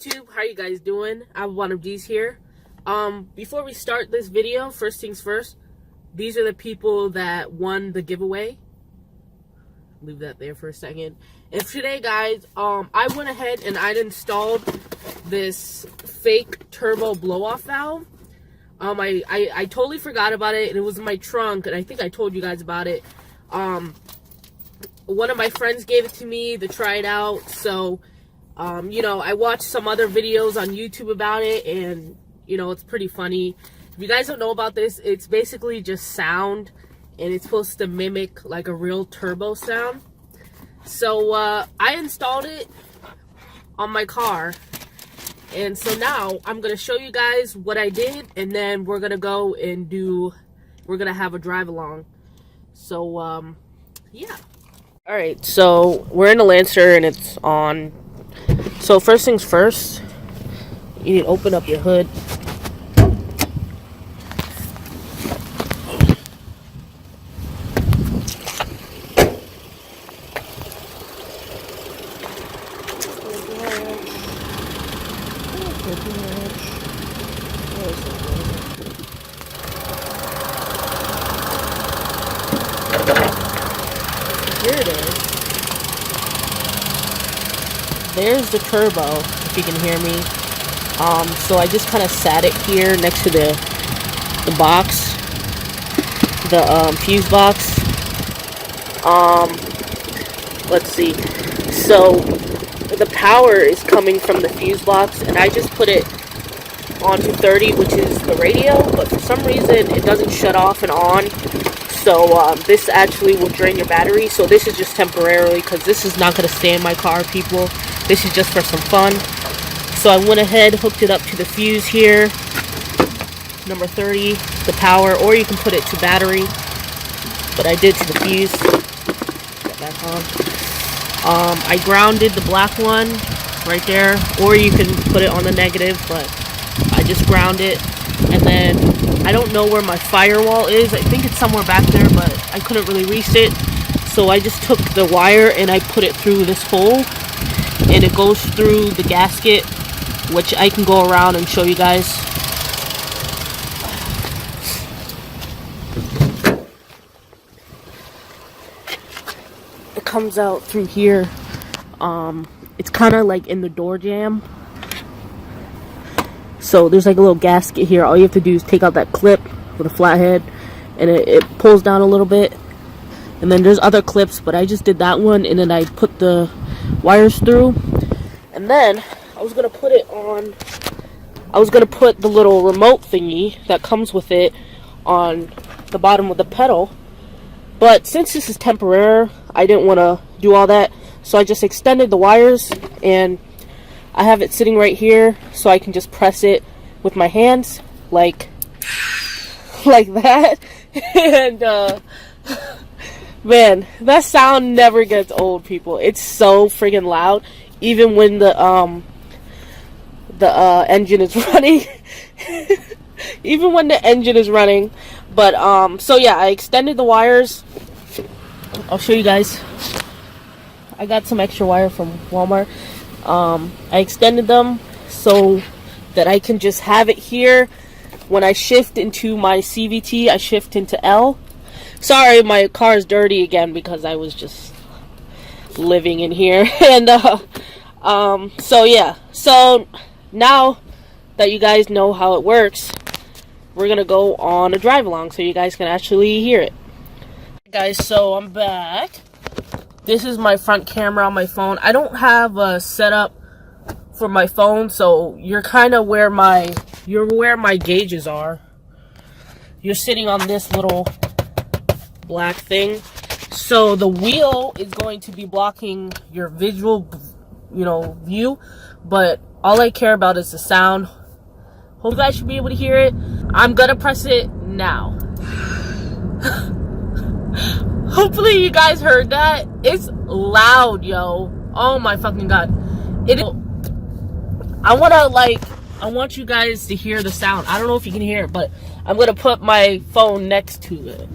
YouTube, how you guys doing? I have one of these here. Before we start this video, first things first, these are the people that won the giveaway. Leave that there for a second. And today, guys, I went ahead and I installed this fake turbo blow-off valve. I totally forgot about it, and it was in my trunk, and I think I told you guys about it. One of my friends gave it to me to try it out, so you know, I watched some other videos on YouTube about it, and you know, it's pretty funny. If you guys don't know about this, it's basically just sound, and it's supposed to mimic like a real turbo sound. So I installed it on my car, and so now I'm gonna show you guys what I did, and then we're gonna go and we're gonna have a drive along. So yeah. All right, so we're in the Lancer and it's on. So first things first, you need to open up your hood. Here it is. There's the turbo, if you can hear me. So I just kind of sat it here next to the box, the fuse box. Let's see. So the power is coming from the fuse box, and I just put it onto 30, which is the radio, but for some reason it doesn't shut off and on. So this actually will drain your battery. So this is just temporarily, because this is not going to stay in my car, people. This is just for some fun. So I went ahead, hooked it up to the fuse here, number 30, the power, or you can put it to battery, but I did to the fuse. Get back on. I grounded the black one right there, or you can put it on the negative, but I just ground it. And then I don't know where my firewall is. I think it's somewhere back there, but I couldn't really reach it. So I just took the wire and I put it through this hole, and it goes through the gasket, which I can go around and show you guys. It comes out through here. It's kind of like in the door jamb. So there's like a little gasket here. All you have to do is take out that clip with a flathead, and it pulls down a little bit. And then there's other clips, but I just did that one, and then I put the wires through. And then I was gonna put the little remote thingy that comes with it on the bottom of the pedal. But since this is temporary, I didn't want to do all that, so I just extended the wires, and I have it sitting right here, so I can just press it with my hands, like that. And man, that sound never gets old, people. It's so friggin' loud, even when the engine is running. Even when the engine is running. But so yeah, I extended the wires. I'll show you guys. I got some extra wire from Walmart. I extended them so that I can just have it here. When I shift into my CVT, I shift into L. Sorry, my car is dirty again because I was just living in here. And so yeah, so now that you guys know how it works, we're gonna go on a drive along so you guys can actually hear it. Guys, so I'm back. This is my front camera on my phone. I don't have a setup for my phone, so you're kind of where my gauges are. You're sitting on this little black thing, so the wheel is going to be blocking your visual, you know, view, but all I care about is the sound. Hope you guys should be able to hear it. I'm gonna press it now. Hopefully you guys heard that. It's loud, yo. Oh my fucking god. I want you guys to hear the sound. I don't know if you can hear it, but I'm gonna put my phone next to it.